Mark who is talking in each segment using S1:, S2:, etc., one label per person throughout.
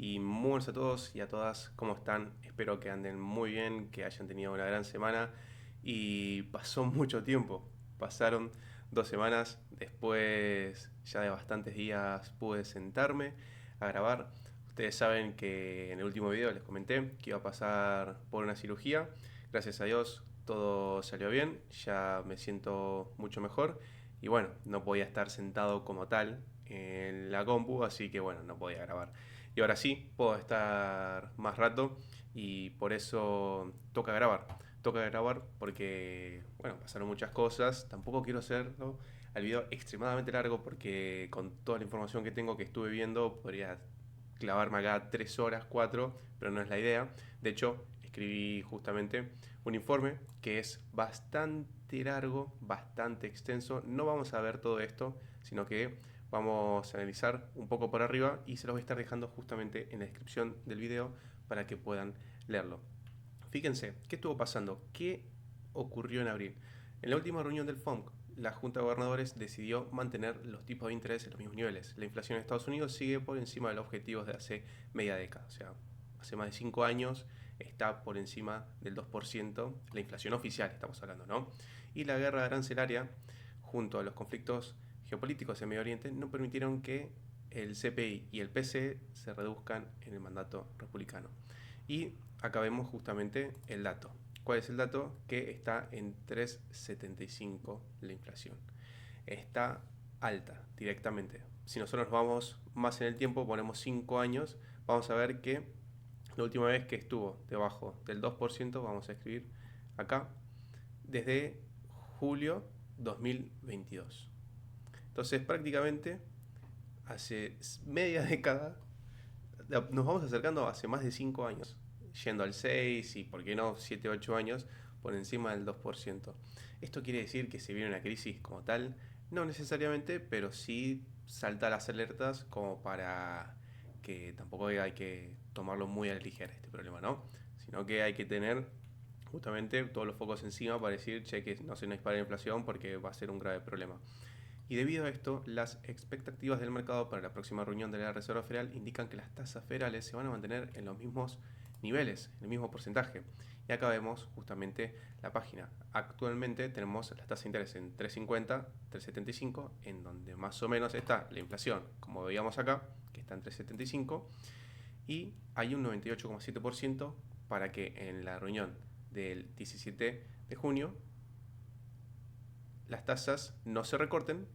S1: Y muy buenas a todos y a todas, ¿cómo están? Espero que anden muy bien, que hayan tenido una gran semana. Y pasó mucho tiempo, pasaron 2 semanas, después ya de bastantes días pude sentarme a grabar. Ustedes saben que en el último video les comenté que iba a pasar por una cirugía. Gracias a Dios todo salió bien, ya me siento mucho mejor. Y bueno, no podía estar sentado como tal en la compu, así que bueno, no podía grabar. Y ahora sí, puedo estar más rato y por eso toca grabar. Toca grabar porque, bueno, pasaron muchas cosas. Tampoco quiero hacerlo al video extremadamente largo porque con toda la información que tengo que estuve viendo podría clavarme acá 3 horas, 4, pero no es la idea. De hecho, escribí justamente un informe que es bastante largo, bastante extenso. No vamos a ver todo esto, sino que vamos a analizar un poco por arriba y se los voy a estar dejando justamente en la descripción del video para que puedan leerlo. Fíjense, ¿qué estuvo pasando? ¿Qué ocurrió en abril? En la última reunión del FOMC, la Junta de Gobernadores decidió mantener los tipos de interés en los mismos niveles. La inflación en Estados Unidos sigue por encima de los objetivos de hace media década, o sea, hace más de 5 años está por encima del 2%, la inflación oficial estamos hablando, ¿no? Y la guerra arancelaria, junto a los conflictos geopolíticos en Medio Oriente, no permitieron que el CPI y el PCE se reduzcan en el mandato republicano. Y acá vemos justamente el dato. ¿Cuál es el dato? Que está en 3,75 la inflación. Está alta directamente. Si nosotros vamos más en el tiempo, ponemos 5 años, vamos a ver que la última vez que estuvo debajo del 2%, vamos a escribir acá, desde julio 2022. Entonces prácticamente hace media década nos vamos acercando hace más de 5 años, yendo al 6 y, por qué no, 7 8 años por encima del 2%. ¿Esto quiere decir que se viene una crisis como tal? No necesariamente, pero sí salta las alertas como para que tampoco hay que tomarlo muy a la ligera este problema, ¿no? Sino que hay que tener justamente todos los focos encima para decir, che, que no se nos dispare la inflación porque va a ser un grave problema. Y debido a esto, las expectativas del mercado para la próxima reunión de la Reserva Federal indican que las tasas federales se van a mantener en los mismos niveles, en el mismo porcentaje. Y acá vemos justamente la página. Actualmente tenemos las tasas de interés en 3,50, 3,75, en donde más o menos está la inflación, como veíamos acá, que está en 3,75, y hay un 98,7% para que en la reunión del 17 de junio las tasas no se recorten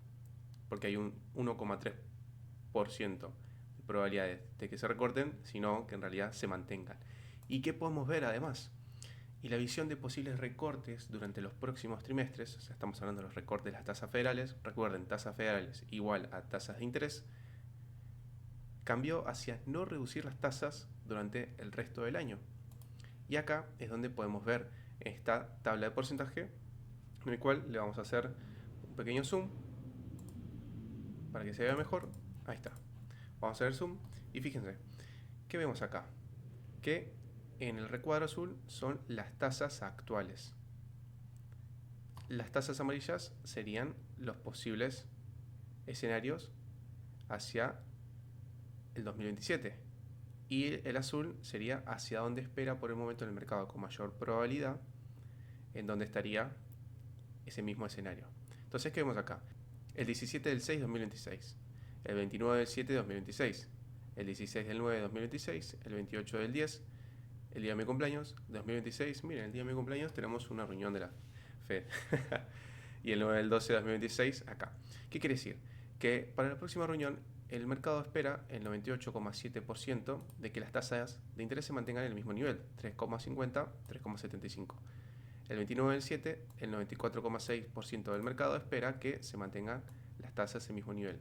S1: porque hay un 1,3% de probabilidades de que se recorten, sino que en realidad se mantengan. ¿Y qué podemos ver además? Y la visión de posibles recortes durante los próximos trimestres, o sea, estamos hablando de los recortes de las tasas federales, recuerden, tasas federales igual a tasas de interés, cambió hacia no reducir las tasas durante el resto del año. Y acá es donde podemos ver esta tabla de porcentaje, en el cual le vamos a hacer un pequeño zoom para que se vea mejor. Ahí está. Vamos a hacer zoom y fíjense, ¿qué vemos acá? Que en el recuadro azul son las tasas actuales. Las tasas amarillas serían los posibles escenarios hacia el 2027. Y el azul sería hacia donde espera por el momento en el mercado con mayor probabilidad, en donde estaría ese mismo escenario. Entonces, ¿qué vemos acá? El 17 del 6 de 2026, el 29 del 7 de 2026, el 16 del 9 de 2026, el 28 del 10, el día de mi cumpleaños, 2026. Miren, el día de mi cumpleaños tenemos una reunión de la Fed. Y el 9 del 12 de 2026 acá. ¿Qué quiere decir? Que para la próxima reunión el mercado espera el 98,7% de que las tasas de interés se mantengan en el mismo nivel, 3,50, 3,75. El 29 del 7, el 94,6% del mercado espera que se mantengan las tasas en el mismo nivel.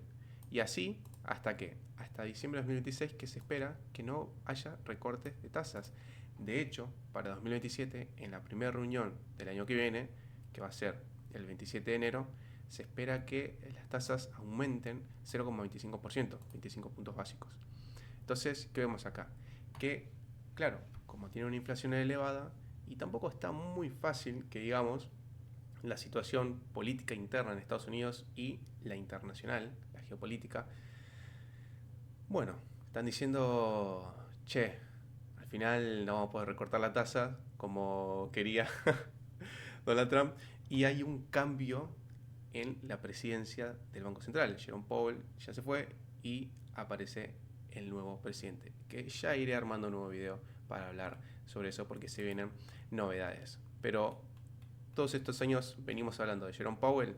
S1: Y así, ¿hasta qué? Hasta diciembre de 2026, que se espera que no haya recortes de tasas. De hecho, para 2027, en la primera reunión del año que viene, que va a ser el 27 de enero, se espera que las tasas aumenten 0,25%, 25 puntos básicos. Entonces, ¿qué vemos acá? Que, claro, como tiene una inflación elevada, y tampoco está muy fácil que digamos la situación política interna en Estados Unidos y la internacional, la geopolítica. Bueno, Están diciendo, che, al final no vamos a poder recortar la tasa como quería Donald Trump. Y hay un cambio en la presidencia del Banco Central. Jerome Powell ya se fue y aparece el nuevo presidente, que ya iré armando un nuevo video para hablar sobre eso porque se vienen novedades. Pero todos estos años venimos hablando de Jerome Powell,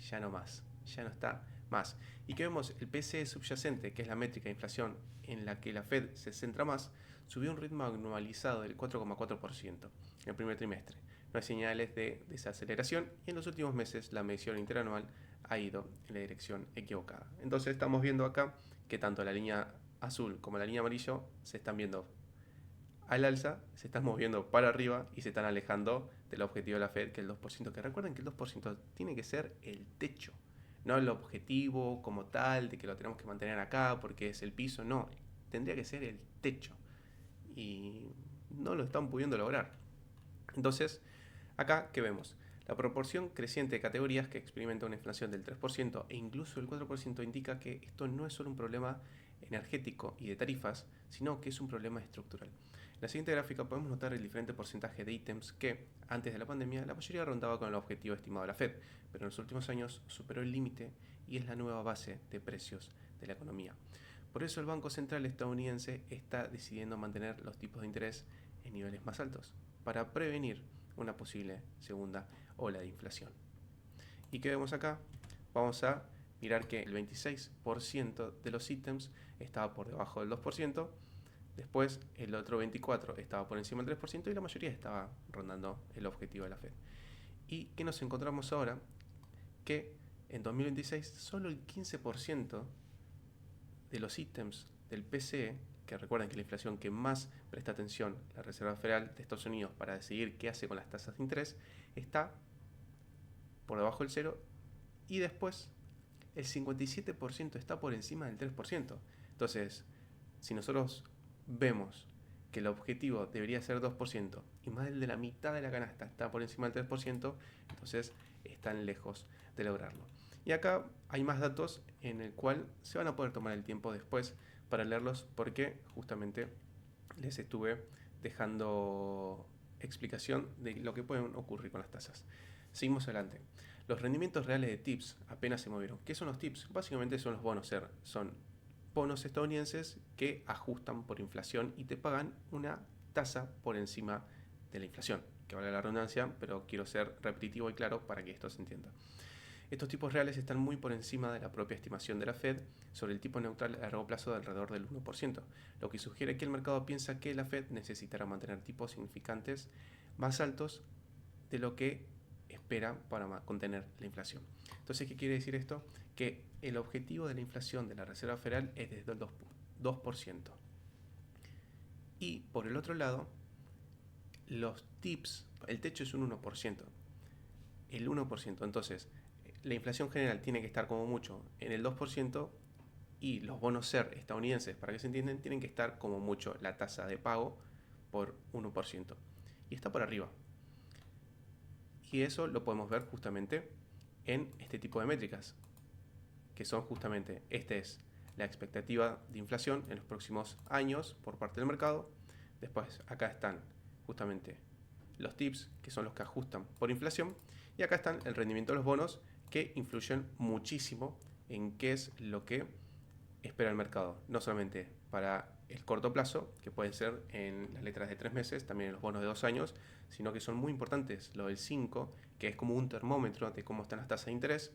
S1: ya no más, ya no está más. Y que vemos el PCE subyacente, que es la métrica de inflación en la que la Fed se centra más, subió a un ritmo anualizado del 4,4% en el primer trimestre. No hay señales de desaceleración y en los últimos meses la medición interanual ha ido en la dirección equivocada. Entonces estamos viendo acá que tanto la línea azul como la línea amarillo se están viendo al alza, se están moviendo para arriba y se están alejando del objetivo de la Fed, que es el 2%, que recuerden que el 2% tiene que ser el techo, no el objetivo como tal, de que lo tenemos que mantener acá porque es el piso, no, tendría que ser el techo y no lo están pudiendo lograr. Entonces, acá, ¿qué vemos? La proporción creciente de categorías que experimenta una inflación del 3% e incluso el 4% indica que esto no es solo un problema energético y de tarifas, sino que es un problema estructural. En la siguiente gráfica podemos notar el diferente porcentaje de ítems que, antes de la pandemia, la mayoría rondaba con el objetivo estimado de la Fed, pero en los últimos años superó el límite y es la nueva base de precios de la economía. Por eso el Banco Central estadounidense está decidiendo mantener los tipos de interés en niveles más altos, para prevenir una posible segunda ola de inflación. ¿Y qué vemos acá? Vamos a mirar que el 26% de los ítems estaba por debajo del 2%, después el otro 24% estaba por encima del 3% y la mayoría estaba rondando el objetivo de la Fed. ¿Y qué nos encontramos ahora? Que en 2026 solo el 15% de los ítems del PCE, que recuerden que la inflación que más presta atención la Reserva Federal de Estados Unidos para decidir qué hace con las tasas de interés, está por debajo del cero y después el 57% está por encima del 3%. Entonces, si nosotros vemos que el objetivo debería ser 2% y más de la mitad de la canasta está por encima del 3%, entonces están lejos de lograrlo. Y acá hay más datos en el cual se van a poder tomar el tiempo después para leerlos porque justamente les estuve dejando explicación de lo que pueden ocurrir con las tasas. Seguimos adelante. Los rendimientos reales de TIPS apenas se movieron. ¿Qué son los TIPS? Básicamente son los bonos SER. Son bonos estadounidenses que ajustan por inflación y te pagan una tasa por encima de la inflación. Que vale la redundancia, pero quiero ser repetitivo y claro para que esto se entienda. Estos tipos reales están muy por encima de la propia estimación de la Fed sobre el tipo neutral a largo plazo de alrededor del 1%, lo que sugiere que el mercado piensa que la Fed necesitará mantener tipos significantes más altos de lo que espera para contener la inflación. Entonces, ¿qué quiere decir esto? Que el objetivo de la inflación de la Reserva Federal es desde el 2%. Y por el otro lado, los TIPS, el techo es un 1%. El 1%. Entonces, la inflación general tiene que estar como mucho en el 2% y los bonos SER estadounidenses, para que se entiendan, tienen que estar como mucho la tasa de pago por 1%. Y está por arriba. Y eso lo podemos ver justamente en este tipo de métricas, que son justamente, esta es la expectativa de inflación en los próximos años por parte del mercado. Después acá están justamente los TIPS, que son los que ajustan por inflación. Y acá están el rendimiento de los bonos, que influyen muchísimo en qué es lo que espera el mercado. No solamente para el corto plazo, que pueden ser en las letras de 3 meses, también en los bonos de 2 años, sino que son muy importantes lo del 5, que es como un termómetro de cómo están las tasas de interés.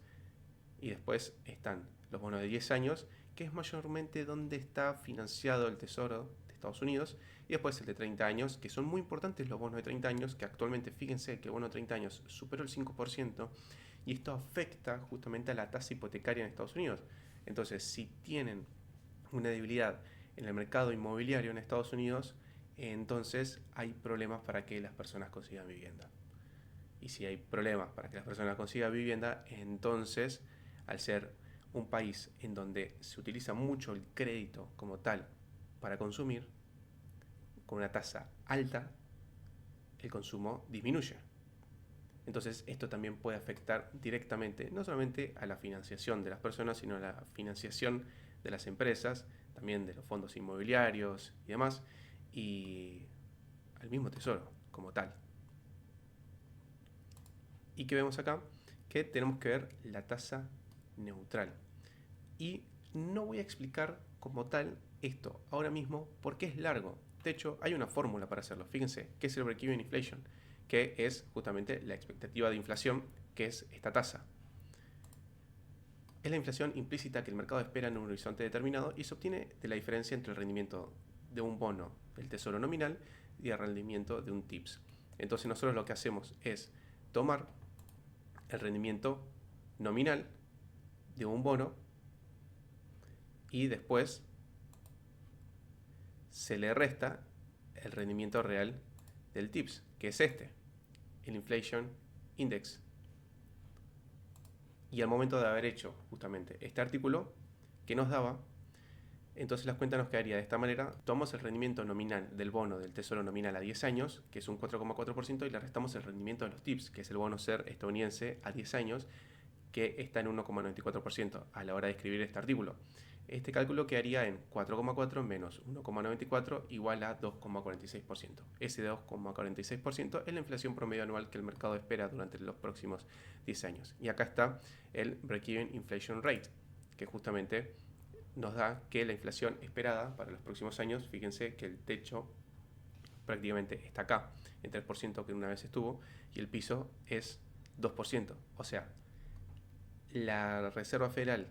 S1: Y después están los bonos de 10 años, que es mayormente donde está financiado el Tesoro de Estados Unidos. Y después el de 30 años, que son muy importantes los bonos de 30 años, que actualmente fíjense que el bono de 30 años superó el 5%, y esto afecta justamente a la tasa hipotecaria en Estados Unidos. Entonces, si tienen una debilidad en el mercado inmobiliario en Estados Unidos, entonces hay problemas para que las personas consigan vivienda. Y si hay problemas para que las personas consigan vivienda, entonces, al ser un país en donde se utiliza mucho el crédito como tal para consumir, con una tasa alta, el consumo disminuye. Entonces esto también puede afectar directamente no solamente a la financiación de las personas, sino a la financiación de las empresas, también de los fondos inmobiliarios y demás, y al mismo tesoro como tal. ¿Y qué vemos acá? Que tenemos que ver la tasa neutral. Y no voy a explicar como tal esto ahora mismo porque es largo. De hecho, hay una fórmula para hacerlo. Fíjense, que es el break-even inflation, que es justamente la expectativa de inflación, que es esta tasa. Es la inflación implícita que el mercado espera en un horizonte determinado y se obtiene de la diferencia entre el rendimiento de un bono del tesoro nominal y el rendimiento de un TIPS. Entonces nosotros lo que hacemos es tomar el rendimiento nominal de un bono y después se le resta el rendimiento real del TIPS, que es este, el Inflation Index. Y al momento de haber hecho justamente este artículo que nos daba, entonces la cuenta nos quedaría de esta manera. Tomamos el rendimiento nominal del bono del tesoro nominal a 10 años, que es un 4,4%, y le restamos el rendimiento de los TIPS, que es el bono SER estadounidense a 10 años, que está en 1,94% a la hora de escribir este artículo. Este cálculo quedaría en 4,4 menos 1,94 igual a 2,46%. Ese 2,46% es la inflación promedio anual que el mercado espera durante los próximos 10 años. Y acá está el Break-Even Inflation Rate, que justamente nos da que la inflación esperada para los próximos años, fíjense que el techo prácticamente está acá, en 3% que una vez estuvo, y el piso es 2%. O sea, la Reserva Federal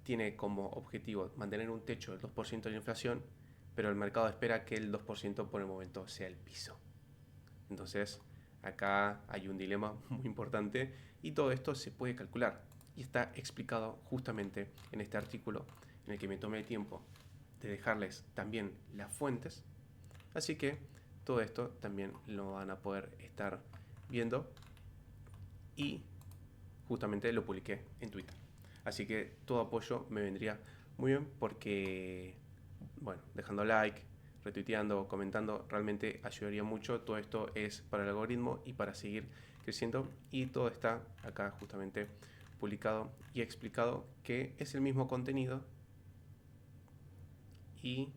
S1: tiene como objetivo mantener un techo del 2% de la inflación, pero el mercado espera que el 2% por el momento sea el piso. Entonces, acá hay un dilema muy importante y todo esto se puede calcular y está explicado justamente en este artículo en el que me tomé el tiempo de dejarles también las fuentes. Así que todo esto también lo van a poder estar viendo y justamente lo publiqué en Twitter. Así que todo apoyo me vendría muy bien porque, bueno, dejando like, retuiteando, comentando, realmente ayudaría mucho. Todo esto es para el algoritmo y para seguir creciendo. Y todo está acá justamente publicado y explicado que es el mismo contenido. Y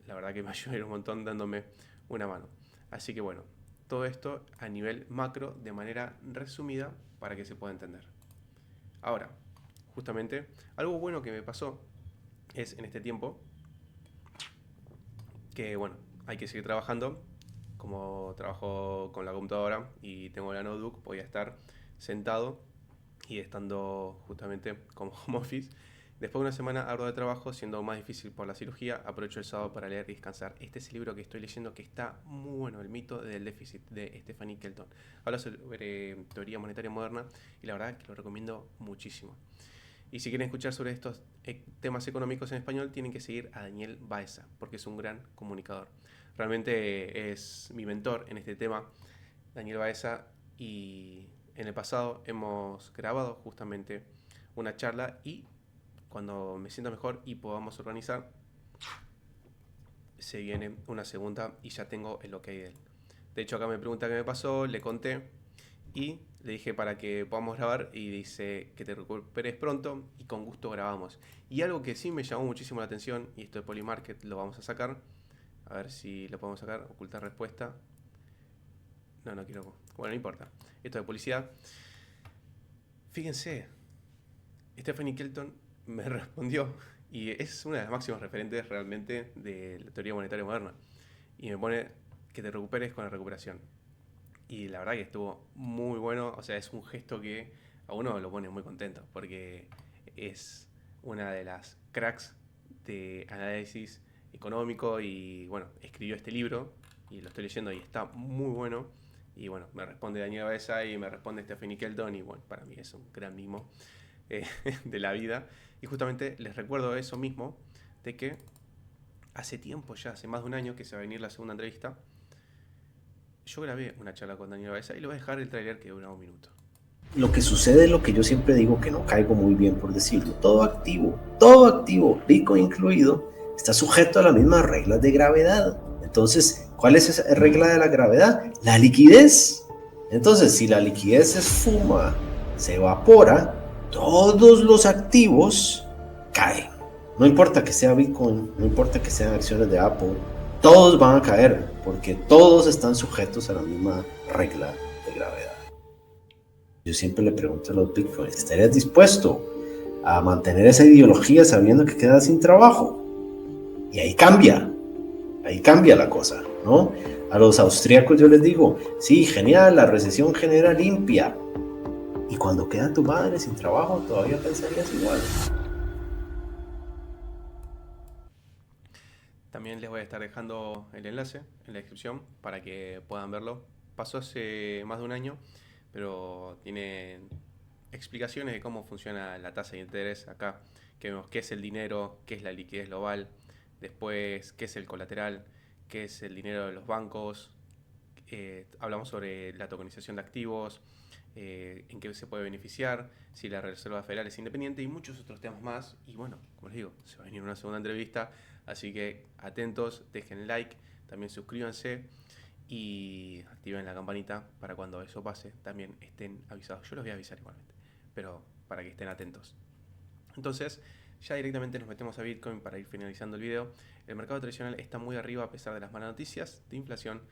S1: la verdad que me ayudaría un montón dándome una mano. Así que bueno, todo esto a nivel macro de manera resumida para que se pueda entender. Ahora, justamente, algo bueno que me pasó es en este tiempo que, bueno, hay que seguir trabajando. Como trabajo con la computadora y tengo la notebook, podía estar sentado y estando justamente como home office. Después de una semana ardua de trabajo, siendo más difícil por la cirugía, aprovecho el sábado para leer y descansar. Este es el libro que estoy leyendo que está muy bueno, El mito del déficit, de Stephanie Kelton. Habla sobre teoría monetaria moderna y la verdad que lo recomiendo muchísimo. Y si quieren escuchar sobre estos temas económicos en español, tienen que seguir a Daniel Baeza, porque es un gran comunicador. Realmente es mi mentor en este tema, Daniel Baeza, y en el pasado hemos grabado justamente una charla y cuando me sienta mejor y podamos organizar, se viene una segunda y ya tengo el ok de él. De hecho, acá me pregunta qué me pasó, le conté y le dije para que podamos grabar y dice que te recuperes pronto y con gusto grabamos. Y algo que sí me llamó muchísimo la atención, y esto de Polymarket lo vamos a sacar, a ver si lo podemos sacar, ocultar respuesta. No quiero, bueno, no importa. Esto de publicidad. Fíjense, Stephanie Kelton me respondió y es una de las máximas referentes realmente de la teoría monetaria moderna. Y me pone que te recuperes con la recuperación. Y la verdad que estuvo muy bueno, o sea, es un gesto que a uno lo pone muy contento, porque es una de las cracks de análisis económico y bueno, escribió este libro y lo estoy leyendo y está muy bueno. Y bueno, me responde Daniel Baeza y me responde Stephanie Kelton y bueno, para mí es un gran mimo de la vida. Y justamente les recuerdo eso mismo, de que hace tiempo ya, hace más de un año que se va a venir la segunda entrevista, yo grabé una charla con Daniel Baeza y le voy a dejar el tráiler que dura un minuto.
S2: Lo que sucede es lo que yo siempre digo, que no caigo muy bien por decirlo. Todo activo, Bitcoin incluido, está sujeto a las mismas reglas de gravedad. Entonces, ¿cuál es esa regla de la gravedad? La liquidez. Entonces, si la liquidez se esfuma, se evapora, todos los activos caen. No importa que sea Bitcoin, no importa que sean acciones de Apple, todos van a caer porque todos están sujetos a la misma regla de gravedad. Yo siempre le pregunto a los Bitcoins, ¿estarías dispuesto a mantener esa ideología sabiendo que quedas sin trabajo? Y ahí cambia la cosa, ¿no? A los austríacos yo les digo, sí, genial, la recesión genera limpia. Y cuando queda tu madre sin trabajo, todavía pensarías igual.
S1: También les voy a estar dejando el enlace en la descripción para que puedan verlo. Pasó hace más de un año, pero tiene explicaciones de cómo funciona la tasa de interés acá. Que vemos qué es el dinero, qué es la liquidez global, después qué es el colateral, qué es el dinero de los bancos. Hablamos sobre la tokenización de activos, en qué se puede beneficiar, si la Reserva Federal es independiente y muchos otros temas más. Y bueno, como les digo, se va a venir una segunda entrevista, así que atentos, dejen like, también suscríbanse y activen la campanita para cuando eso pase también estén avisados. Yo los voy a avisar igualmente, pero para que estén atentos. Entonces, ya directamente nos metemos a Bitcoin para ir finalizando el video. El mercado tradicional está muy arriba a pesar de las malas noticias de inflación.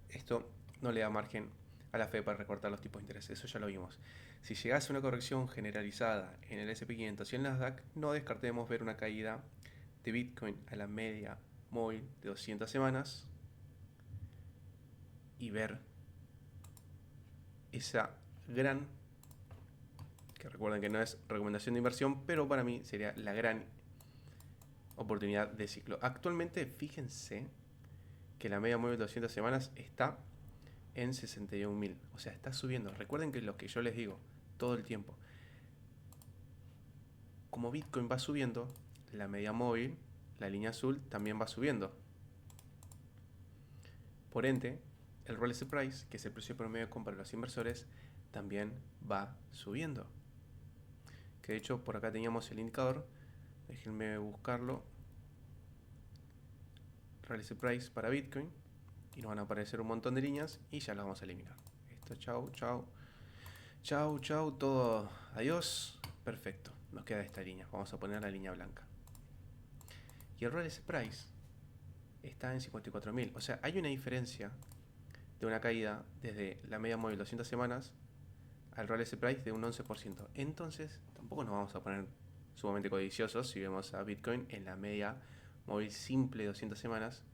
S1: Esto no le da margen a la Fed para recortar los tipos de interés, eso ya lo vimos. Si llegase una corrección generalizada en el S&P 500 y el Nasdaq, no descartemos ver una caída de Bitcoin a la media móvil de 200 semanas y ver esa gran, que recuerden que no es recomendación de inversión, pero para mí sería la gran oportunidad de ciclo. Actualmente, fíjense que la media móvil de 200 semanas está en 61.000. O sea, está subiendo. Recuerden que lo que yo les digo todo el tiempo. Como Bitcoin va subiendo, la media móvil, la línea azul, también va subiendo. Por ende, el Rolex Price, que es el precio promedio de compra de los inversores, también va subiendo. Que de hecho, por acá teníamos el indicador. Déjenme buscarlo. Rolex Price para Bitcoin. Y nos van a aparecer un montón de líneas y ya las vamos a eliminar. Esto, chau, chau. Chau, chau, todo. Adiós. Perfecto. Nos queda esta línea. Vamos a poner la línea blanca. Y el Rolex Price está en 54.000. O sea, hay una diferencia de una caída desde la media móvil 200 semanas al Rolex Price de un 11%. Entonces, tampoco nos vamos a poner sumamente codiciosos si vemos a Bitcoin en la media móvil simple 200 semanas.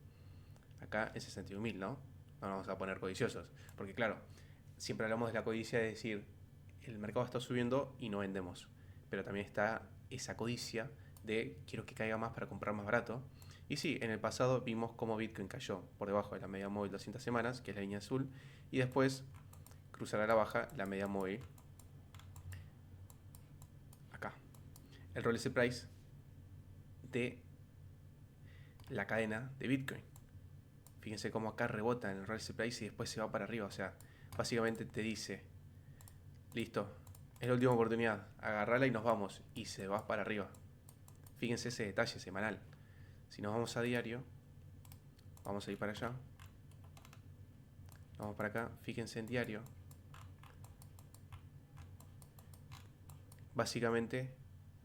S1: Acá en 61.000, ¿no? No nos vamos a poner codiciosos. Porque claro, siempre hablamos de la codicia de decir, el mercado está subiendo y no vendemos. Pero también está esa codicia de quiero que caiga más para comprar más barato. Y sí, en el pasado vimos cómo Bitcoin cayó por debajo de la media móvil 200 semanas, que es la línea azul, y después cruzará a la baja la media móvil acá. El Rolex Price de la cadena de Bitcoin. Fíjense cómo acá rebota en el Rolex Price y después se va para arriba. O sea, básicamente te dice, listo, es la última oportunidad, agarrala y nos vamos. Y se va para arriba. Fíjense ese detalle semanal. Si nos vamos a diario, vamos a ir para allá. Vamos para acá, fíjense en diario. Básicamente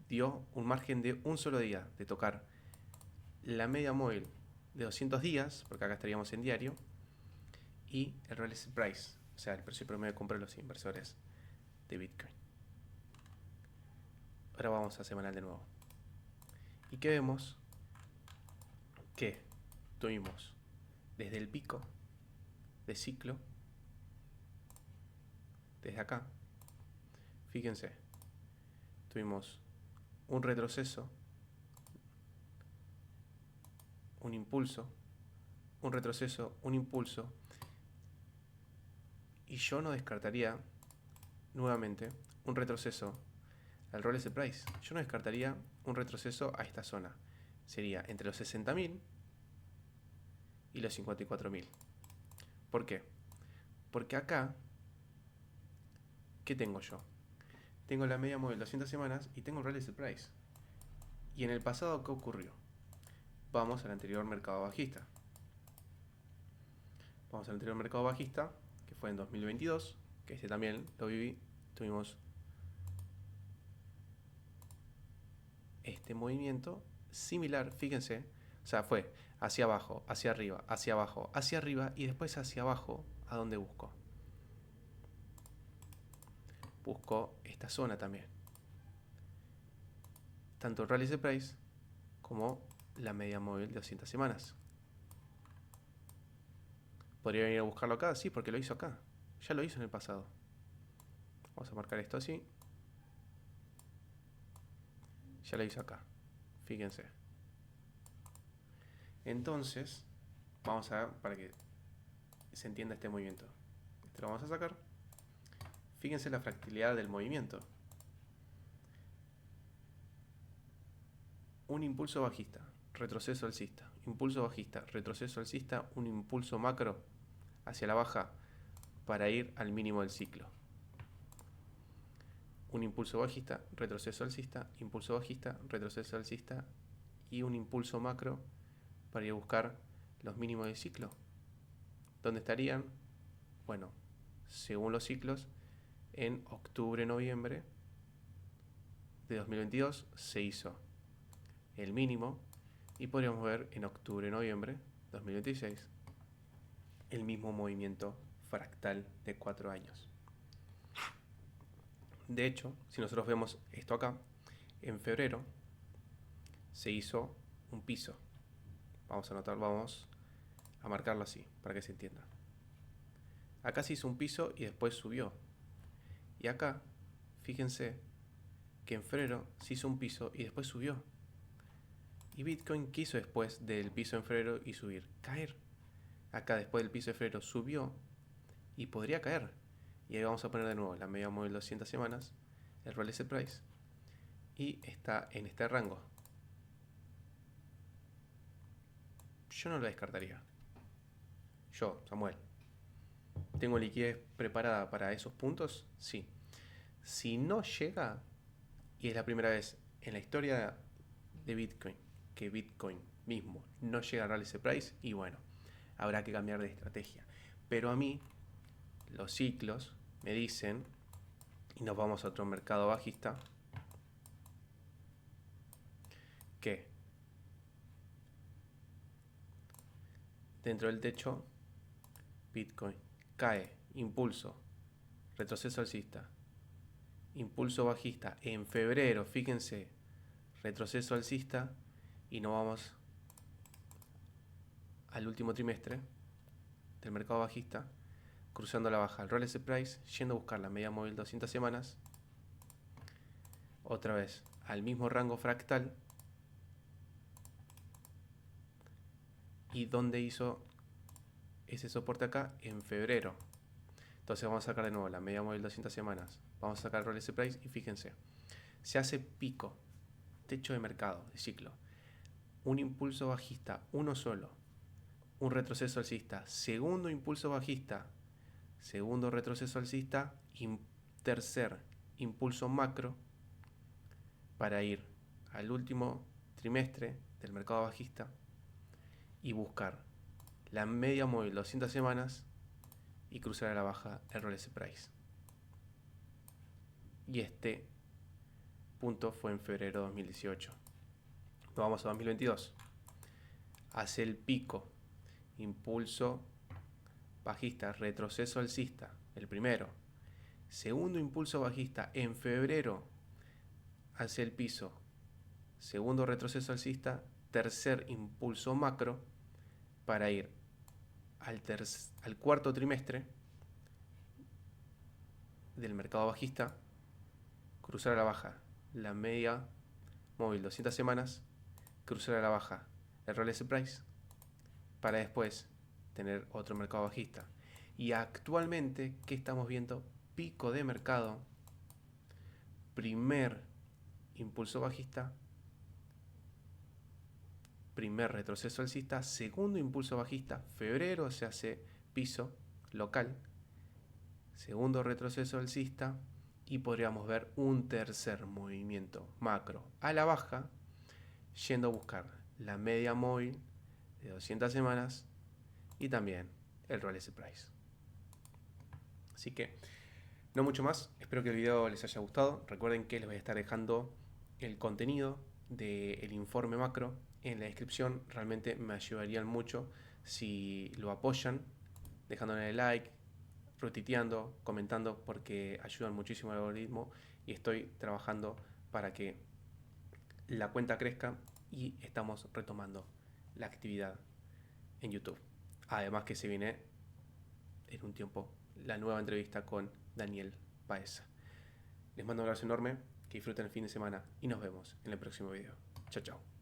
S1: dio un margen de un solo día de tocar la media móvil de 200 días, porque acá estaríamos en diario, y el Rolex Price, o sea, el precio promedio de compra de los inversores de Bitcoin. Ahora vamos a semanal de nuevo. ¿Y qué vemos? Que tuvimos desde el pico de ciclo, desde acá, fíjense, tuvimos un retroceso, un impulso, un retroceso, un impulso, y yo no descartaría nuevamente un retroceso al Rolex Price. Yo no descartaría un retroceso a esta zona. Sería entre los 60.000 y los 54.000. ¿Por qué? Porque acá, ¿qué tengo yo? Tengo la media móvil 200 semanas y tengo el Rolex Price. Y en el pasado, ¿qué ocurrió? Vamos al anterior mercado bajista. Vamos al anterior mercado bajista, que fue en 2022, que este también lo viví. Tuvimos este movimiento similar, fíjense. O sea, fue hacia abajo, hacia arriba, hacia abajo, hacia arriba y después hacia abajo. ¿A dónde busco? Busco esta zona también. Tanto el rally de price como la media móvil de 200 semanas. ¿Podría venir a buscarlo acá? Sí, porque lo hizo acá. Ya lo hizo en el pasado. Vamos a marcar esto así. Ya lo hizo acá. Fíjense. Entonces, vamos a ver para que se entienda este movimiento. Este lo vamos a sacar. Fíjense la fractalidad del movimiento. Un impulso bajista, retroceso alcista, impulso bajista, retroceso alcista, un impulso macro hacia la baja para ir al mínimo del ciclo. Un impulso bajista, retroceso alcista, impulso bajista, retroceso alcista y un impulso macro para ir a buscar los mínimos del ciclo. ¿Dónde estarían? Bueno, según los ciclos, en octubre-noviembre de 2022 se hizo el mínimo y podríamos ver en octubre-noviembre 2026 el mismo movimiento fractal de 4 años. De hecho, si nosotros vemos esto acá, en febrero se hizo un piso. Vamos a anotar, vamos a marcarlo así para que se entienda. Acá se hizo un piso y después subió. Y acá, fíjense que en febrero se hizo un piso y después subió. Y Bitcoin quiso después del piso en febrero y subir, caer. Acá después del piso de febrero subió y podría caer. Y ahí vamos a poner de nuevo la media móvil 200 semanas, el RSI price, y está en este rango. Yo no lo descartaría. Yo, Samuel, ¿tengo liquidez preparada para esos puntos? Sí. Si no llega, y es la primera vez en la historia de Bitcoin que Bitcoin mismo no llega al RSI price, y bueno, habrá que cambiar de estrategia. Pero a mí, los ciclos me dicen, y nos vamos a otro mercado bajista, que dentro del techo Bitcoin cae, impulso, retroceso alcista, impulso bajista en febrero, fíjense, retroceso alcista, y nos vamos al último trimestre del mercado bajista, cruzando la baja, el RSI price, yendo a buscar la media móvil 200 semanas, otra vez al mismo rango fractal, y donde hizo ese soporte acá en febrero. Entonces vamos a sacar de nuevo la media móvil 200 semanas, vamos a sacar el RSI price y fíjense, se hace pico, techo de mercado, de ciclo, un impulso bajista, uno solo, un retroceso alcista, segundo impulso bajista, segundo retroceso alcista y tercer impulso macro para ir al último trimestre del mercado bajista y buscar la media móvil 200 semanas y cruzar a la baja el RSI price. Y este punto fue en febrero de 2018. Nos vamos a 2022. Hace el pico, impulso bajista, retroceso alcista, el primero. Segundo impulso bajista en febrero, hace el piso. Segundo retroceso alcista, tercer impulso macro para ir al cuarto trimestre del mercado bajista, cruzar a la baja la media móvil 200 semanas, cruzar a la baja el RSI price para después tener otro mercado bajista. Y actualmente, ¿qué estamos viendo? Pico de mercado, primer impulso bajista, primer retroceso alcista, segundo impulso bajista, febrero se hace piso local, segundo retroceso alcista, y podríamos ver un tercer movimiento macro a la baja, yendo a buscar la media móvil de 200 semanas y también el RSI price. Así que no mucho más, espero que el video les haya gustado. Recuerden que les voy a estar dejando el contenido del informe macro en la descripción. Realmente me ayudarían mucho si lo apoyan, dejándole like, retuiteando, comentando, porque ayudan muchísimo al algoritmo y estoy trabajando para que la cuenta crezca y estamos retomando la actividad en YouTube. Además que se viene en un tiempo la nueva entrevista con Daniel Paesa. Les mando un abrazo enorme, que disfruten el fin de semana y nos vemos en el próximo video. Chao, chao.